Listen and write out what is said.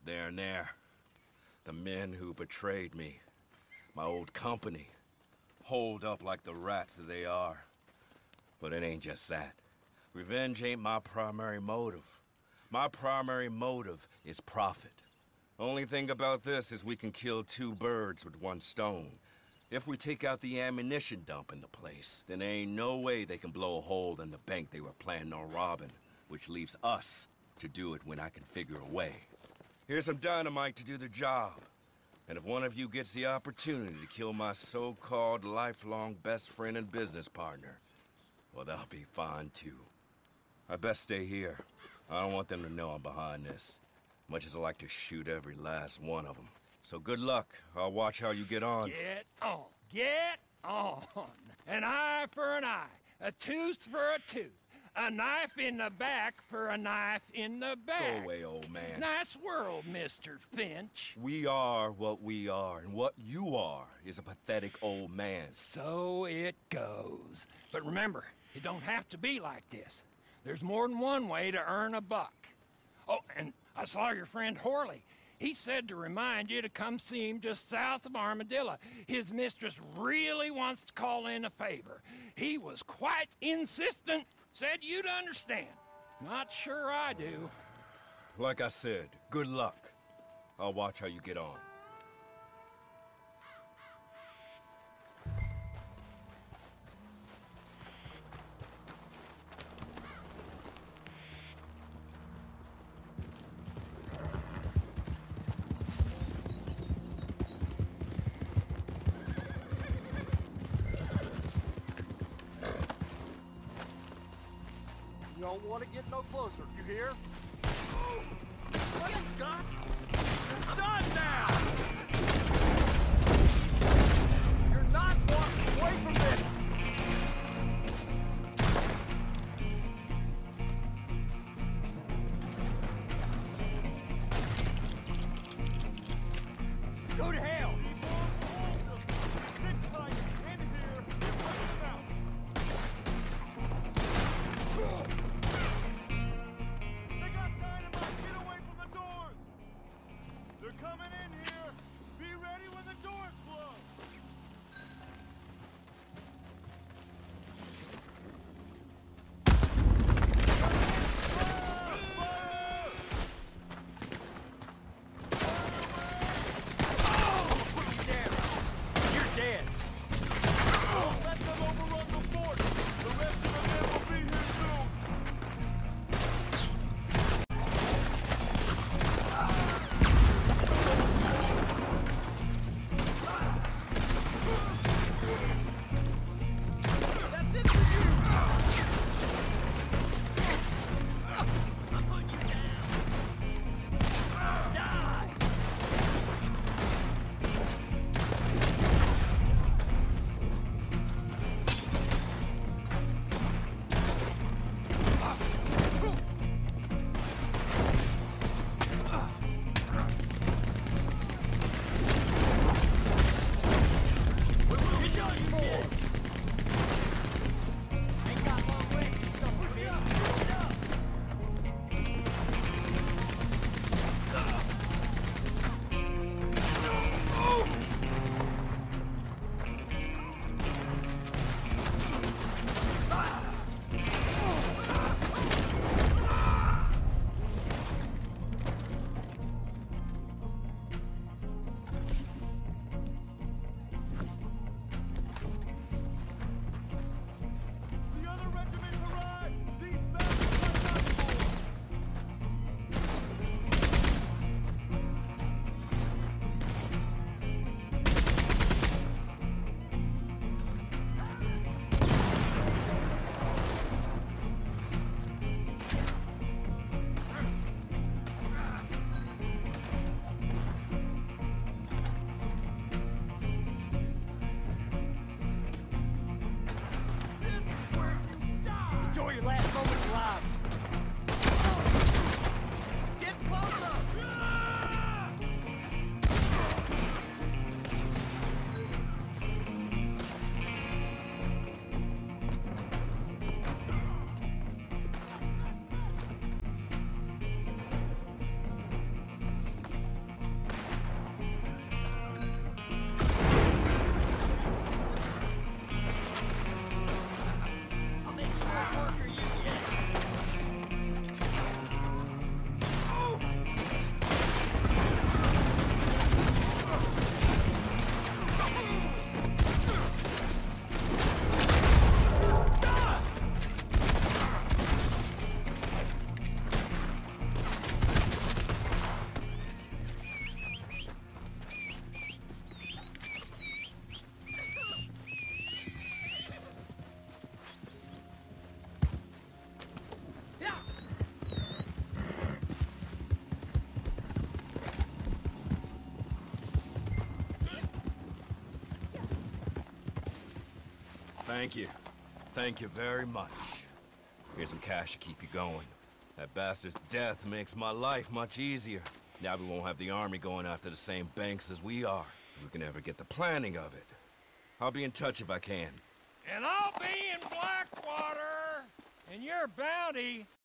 They're there. The men who betrayed me. My old company. Holed up like the rats that they are. But it ain't just that. Revenge ain't my primary motive. My primary motive is profit. Only thing about this is we can kill two birds with one stone. If we take out the ammunition dump in the place, then there ain't no way they can blow a hole in the bank they were planning on robbing, which leaves us to do it when I can figure a way. Here's some dynamite to do the job. And if one of you gets the opportunity to kill my so-called lifelong best friend and business partner, well, that'll be fine too. I best stay here. I don't want them to know I'm behind this, much as I like to shoot every last one of them. So good luck. I'll watch how you get on. Get on. Get on. An eye for an eye. A tooth for a tooth. A knife in the back for a knife in the back. Go away, old man. Nice world, Mr. Finch. We are what we are, and what you are is a pathetic old man. So it goes. But remember, it don't have to be like this. There's more than one way to earn a buck. Oh, and I saw your friend Horley. He said to remind you to come see him just south of Armadillo. His mistress really wants to call in a favor. He was quite insistent, said you'd understand. Not sure I do. Like I said, good luck. I'll watch how you get on. You don't want to get no closer, you hear? What is God? It's done now! You're not walking away from this! Go to hell! Sit tight, in here, and put them out! They got dynamite! Get away from the doors! They're coming in here! Be ready when the doors close! Fire! Thank you. Thank you very much. Here's some cash to keep you going. That bastard's death makes my life much easier. Now we won't have the army going after the same banks as we are. If we can ever get the planning of it. I'll be in touch if I can. And I'll be in Blackwater, and your bounty